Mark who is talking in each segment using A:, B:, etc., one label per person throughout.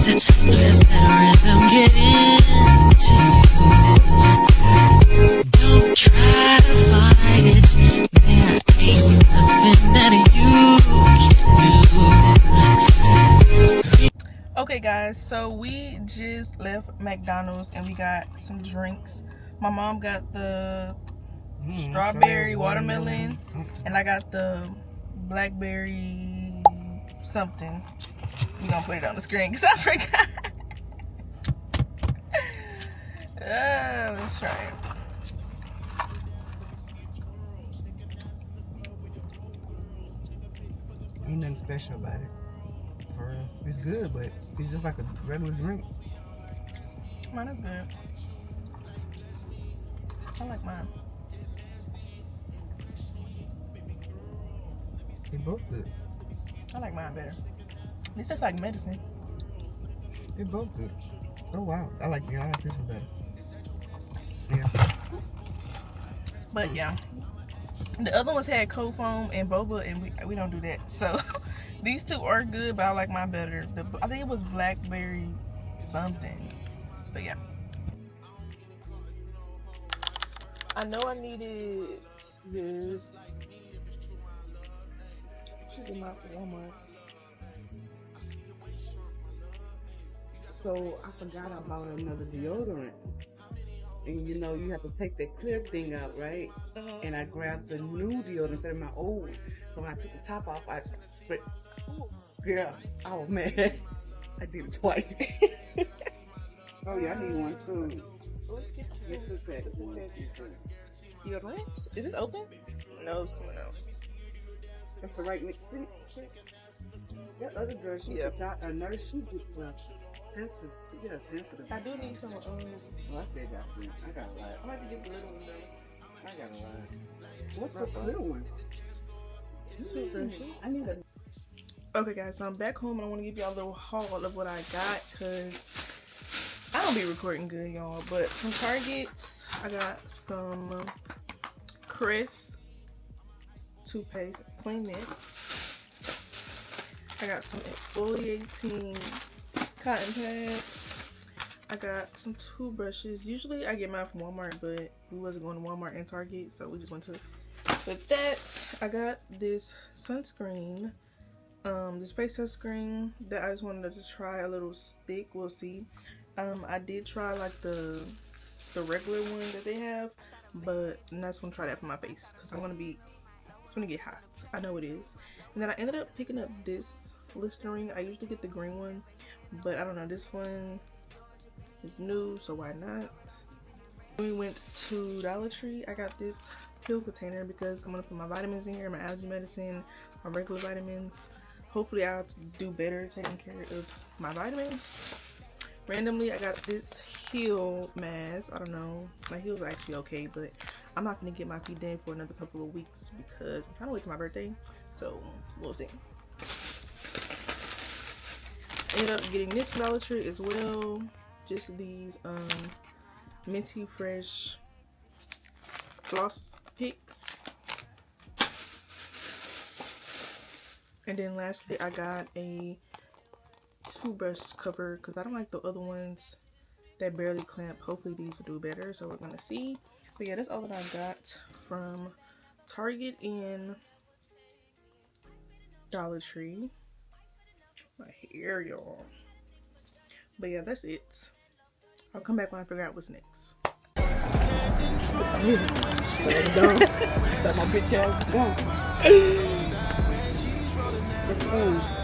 A: Let that rhythm get into you. Don't try to fight it. There ain't nothing that you can do.
B: Okay guys, so we just left McDonald's and we got some drinks. My mom got the strawberry watermelon and I got the blackberry something. We're gonna put it on the screen because I forgot. Let's try it.
C: Ain't nothing special about it. For real. It's good, but it's just like a regular drink.
B: Mine is good. I like mine.
C: They both good.
B: I like mine better. This tastes like medicine.
C: They both good. Oh wow. I like this one better. Yeah.
B: But yeah. The other ones had cold foam and boba and we don't do that. So these two are good, but I like mine better. I think it was blackberry something. But yeah. I know I needed this. She's in my Walmart.
D: So I forgot I bought another deodorant. And you know, you have to take that clear thing out, right? And I grabbed the new deodorant instead of my old one. So when I took the top off, I sprayed. Yeah, oh man, I did it twice. Oh yeah, I need one too. Get 2 packs.
B: Deodorant? Is this open? No, it's coming out.
D: That's the right mix. That other girl, she got a nurse. She did sensitive. She got sensitive.
B: I do need some.
D: Well, I said got some. I got a lot.
B: I might get the little one though.
D: I got a lot. What's the clear one? I need a.
B: Okay guys, so I'm back home and I want to give y'all a little haul of what I got because I don't be recording good, y'all. But from Target, I got some Crest toothpaste, clean it. I got some exfoliating cotton pads. I got some toothbrushes. Usually I get mine from Walmart, but we wasn't going to Walmart and Target, so we just went to. With that, I got this sunscreen. This face sunscreen that I just wanted to try a little stick. We'll see. I did try like the regular one that they have, but I'm not gonna try that for my face because it's gonna get hot. I know it is. And then I ended up picking up this Listerine. I usually get the green one, but I don't know, this one is new, so why not? We went to Dollar Tree. I got this pill container because I'm gonna put my vitamins in here, my allergy medicine, my regular vitamins. Hopefully I'll do better taking care of my vitamins. Randomly, I got this heel mask. I don't know, my heels are actually okay, but I'm not gonna get my feet done for another couple of weeks because I'm trying to wait till my birthday, so we'll see. Ended up getting this from Dollar Tree as well. Just these minty fresh floss picks. And then lastly, I got a toothbrush cover because I don't like the other ones that barely clamp. Hopefully these will do better, so we're gonna see. But yeah, that's all that I got from Target and Dollar Tree. My hair, y'all. But yeah, that's it. I'll come back when I figure out what's next.
D: That my bitch ass gone.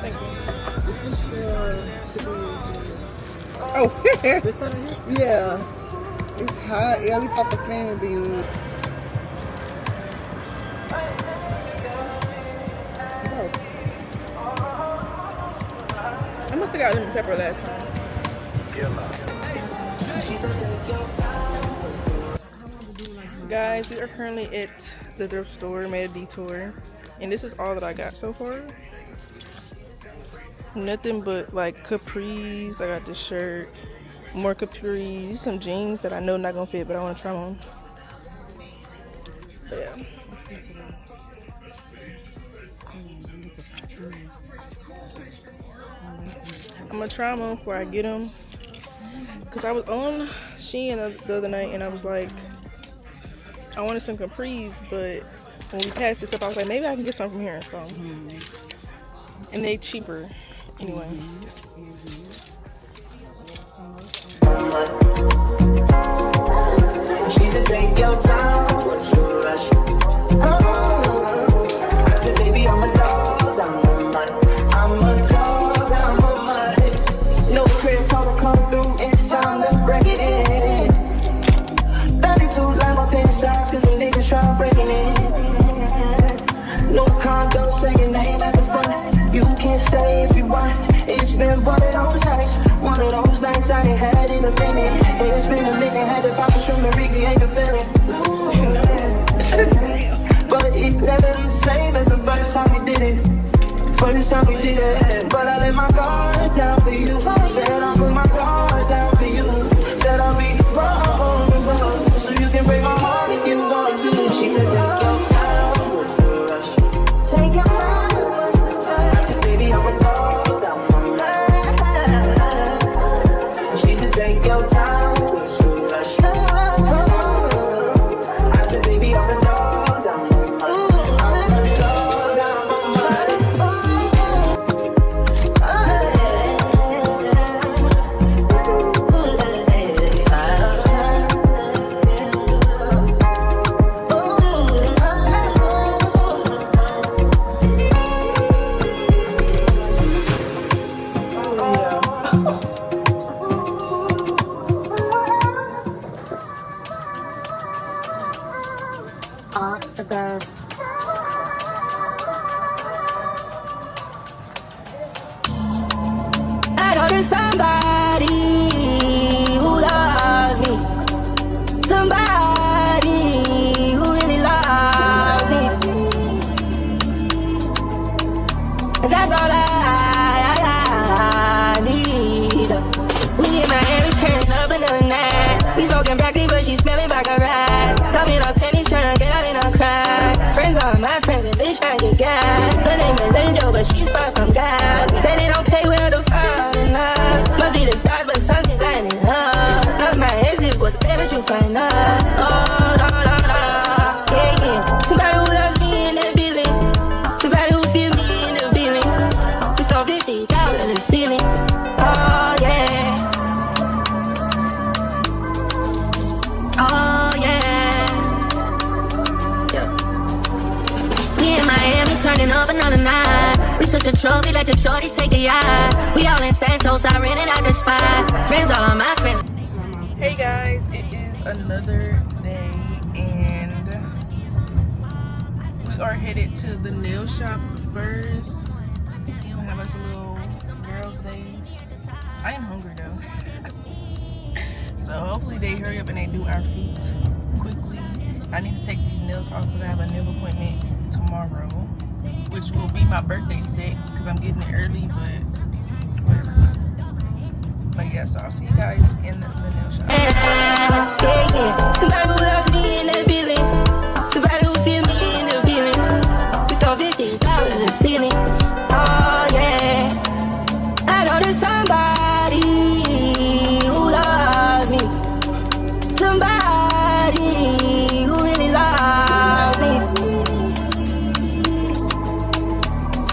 D: Thank you. Oh, this one here? Yeah. It's hot. Yeah, we thought the fan would be on.
B: I must have got lemon pepper last time. Guys, we are currently at the thrift store, made a detour, and this is all that I got so far. Nothing but like capris. I got this shirt, more capris, some jeans that I know not gonna fit, but I want to try them on. But yeah. I'm gonna try them on before I get them. Cause I was on Shein the other night and I was like, I wanted some capris, but when we passed this up, I was like, maybe I can get some from here. So, and they cheaper anyway.
A: She's a drink your time. What's your rush? I said, baby, I'm a dog down my mind. I'm a dog down my mind. No crib, total come through. It's time to break it in. 32 line up in size, cause the niggas try breaking it. No condo, say your name at the front. You can stay if you want. It's been one of those nights. One of those nights I ain't had in a minute. It's been a minute, had to pop a shroom and recreate the feeling. But it's never the same as the first time we did it. First time we did it. But I let my guard down for you. Said I'll put my guard down for you. Said I'll be wrong, so you can break my heart if you want to. She said take your time, what's the rush? Take your time, what's the rush? I said baby I'm a dog down my mind. She said take your time, what's the rush? I said baby I'm a dog down my mind. I'm a dog down my mind. I know there's somebody who loves me. Somebody who really loves me. And that's all I need. We in Miami turning up another night. We smoking broccoli, but she smelling like a rat. Got me on pennies trying to get out in a cry. Friends are my friends and they trying to get God. Her name is Angel, but she's far from God. Say they don't pay well to fall in love. Must be the stars, but something's lining up. Not my exes, what's better to find out? Oh, no, no, no. Yeah, yeah. Somebody who loves me in the building. Somebody who feels me in the building. We throw 50,000 to the ceiling. Oh, yeah. Oh, yeah. We in Miami turning up another night. We took the trophy, let the shorties take the yacht. We all in Santos, I rented out the spot. Friends are all my friends.
B: Hey guys, it is another day and we are headed to the nail shop first. We have us a little girls' day. I am hungry though. So hopefully they hurry up and they do our feet quickly. I need to take these nails off because I have a nail appointment tomorrow, which will be my birthday set because I'm getting it early, but whatever. But yeah, so I'll see you guys in the nail shop.
A: Somebody who loves me in the building. Somebody who feels me in the building. We throw 50,000 to the ceiling. Oh yeah. I know there's somebody who loves me. Somebody who really loves me.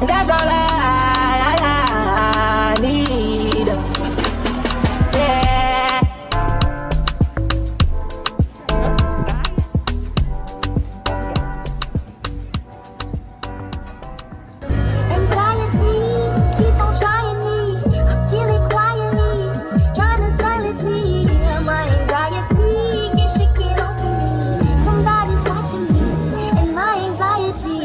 A: And that's all I need. Yeah.
E: Anxiety, keep on trying me. I feel it quietly, trying to silence me. My anxiety can shake it off me. Somebody's watching me, and my anxiety.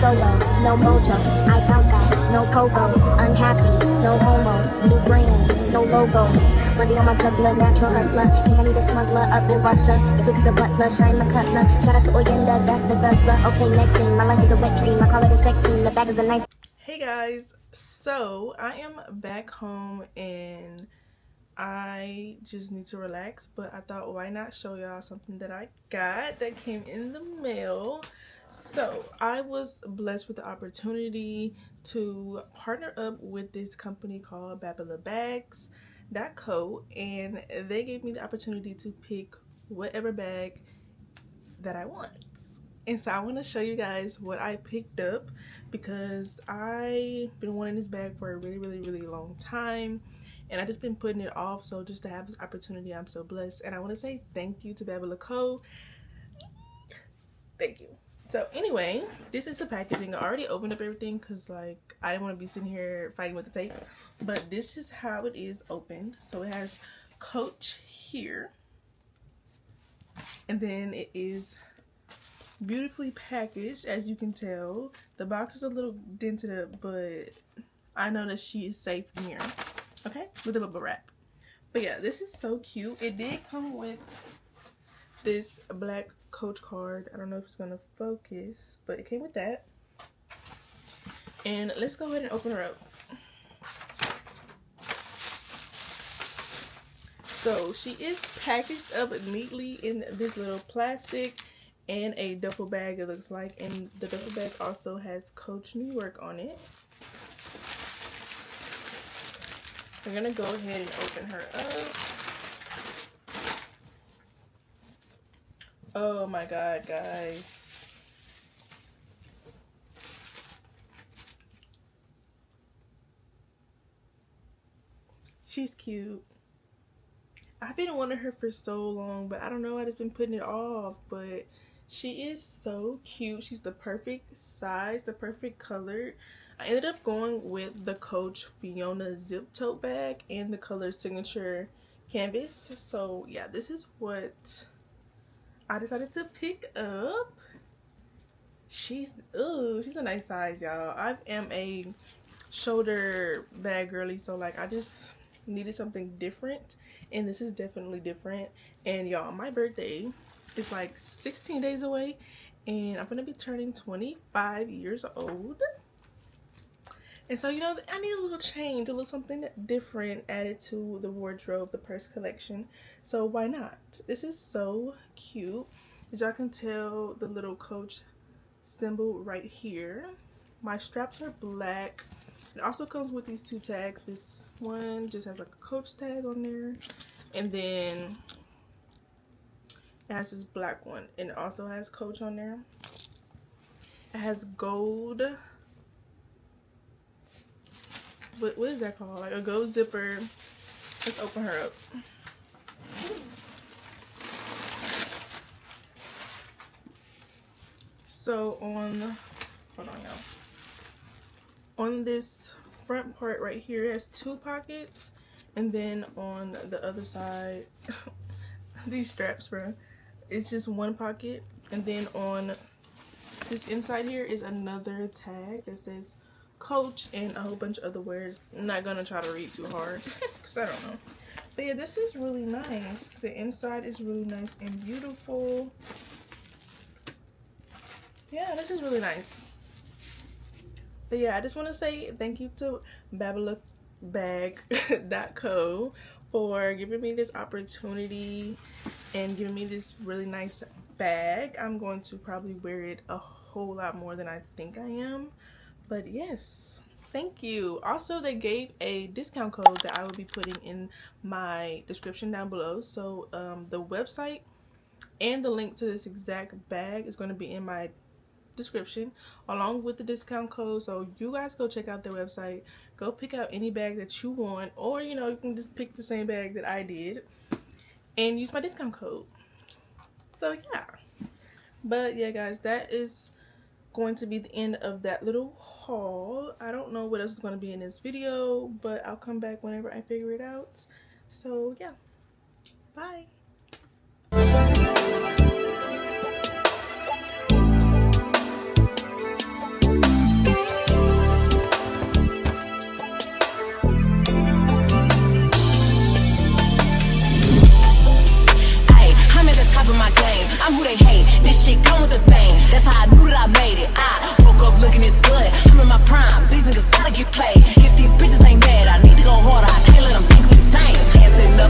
E: Solo, no mojo, I bounce back, no cocoa, unhappy, no homo, new brands, no logos. Money on my juggler, natural hustler. Think I need a smuggler up in Russia. It could be the butler, shine the cutler. Shout out to Oyenda, that's the guzzler. Okay, next scene, my life is a wet dream. I call it a sex scene, the bag is a nice.
B: Hey guys, so I am back home and I just need to relax, but I thought why not show y'all something that I got that came in the mail. So I was blessed with the opportunity to partner up with this company called babalabags.co, and they gave me the opportunity to pick whatever bag that I want. And so I want to show you guys what I picked up, because I've been wanting this bag for a really long time, and I just been putting it off. So just to have this opportunity, I'm so blessed, and I want to say thank you to babalaco. Thank you. So anyway, this is the packaging. I already opened up everything because like I didn't want to be sitting here fighting with the tape, but this is how it is opened. So it has Coach here, and then it is beautifully packaged. As you can tell, the box is a little dented up, but I know that she is safe in here, okay, with the bubble wrap. But yeah, this is so cute. It did come with this black Coach card. I don't know if it's gonna focus, but it came with that. And let's go ahead and open her up. So she is packaged up neatly in this little plastic and a duffel bag, it looks like, and the duffel bag also has Coach New York on it. We're gonna go ahead and open her up. Oh my god, guys. She's cute. I've been wanting her for so long, but I don't know, I just been putting it off. But she is so cute. She's the perfect size, the perfect color. I ended up going with the Coach Fiona zip tote bag and the color Signature canvas. So yeah, this is what I decided to pick up. She's a nice size, y'all. I am a shoulder bag girly, so like I just needed something different, and this is definitely different. And y'all, my birthday is like 16 days away, and I'm gonna be turning 25 years old. And so, you know, I need a little change, a little something different added to the wardrobe, the purse collection. So why not? This is so cute. As y'all can tell, the little Coach symbol right here. My straps are black. It also comes with these two tags. This one just has like a Coach tag on there, and then it has this black one, and it also has Coach on there. It has gold, what is that called? Like a gold zipper. Let's open her up. So on, hold on y'all. On this front part right here, it has two pockets, and then on the other side, these straps, bro, it's just one pocket. And then on this inside here is another tag that says Coach and a whole bunch of other words. I'm not gonna try to read too hard because I don't know. But yeah, this is really nice. The inside is really nice and beautiful. Yeah, this is really nice. But yeah, I just want to say thank you to babalabags.co for giving me this opportunity and giving me this really nice bag. I'm going to probably wear it a whole lot more than I think I am. But yes, thank you. Also, they gave a discount code that I will be putting in my description down below. So the website and the link to this exact bag is going to be in my description along with the discount code. So you guys go check out their website, go pick out any bag that you want, or you know, you can just pick the same bag that I did and use my discount code. So yeah, but yeah guys, that is going to be the end of that little haul. I don't know what else is going to be in this video, but I'll come back whenever I figure it out. So yeah, bye.
F: I'm who they hate. This shit come with the fame. That's how I knew that I made it. I woke up looking this good. I'm in my prime. These niggas gotta get played. If these bitches ain't mad, I need to go harder. I can't let them think we the same. Can't say nothing.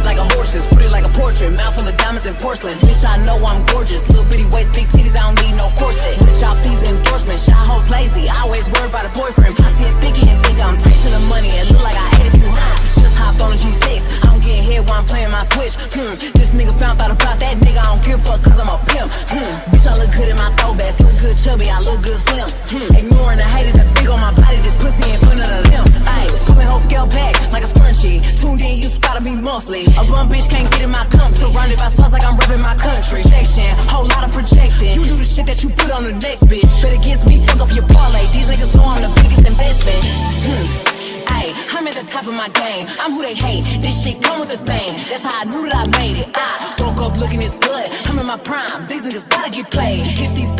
F: diamonds and porcelain. Bitch, I know I'm gorgeous. Little bitty waist, big titties, I don't need no corset. Rich off these endorsements, shy hoes lazy. I always worried about a boyfriend. Potsy and Thicky and think I'm tasting the money. It look like I ate a few just hopped on a G6. I'm getting hit while I'm playing my Switch. This nigga found out about that nigga. I don't give a fuck cause I'm a pimp. Bitch, I look good in my throwbacks. Look good chubby, I look good slim. Ignoring the haters that's big on my body. This pussy in front of them. Ayy, coming whole scale pack like a scrunchie. Tuned in, you gotta be monthly. A bum bitch can't get in my cup. Surrounded by sauce like I'm repping my country. Projection, whole lot of projecting. You do the shit that you put on the next bitch. Bet against me, fuck up your parlay. These niggas know I'm the biggest investment. I'm at the top of my game. I'm who they hate. This shit come with the fame. That's how I knew that I made it. I woke up looking this good. I'm in my prime. These niggas gotta get played. If these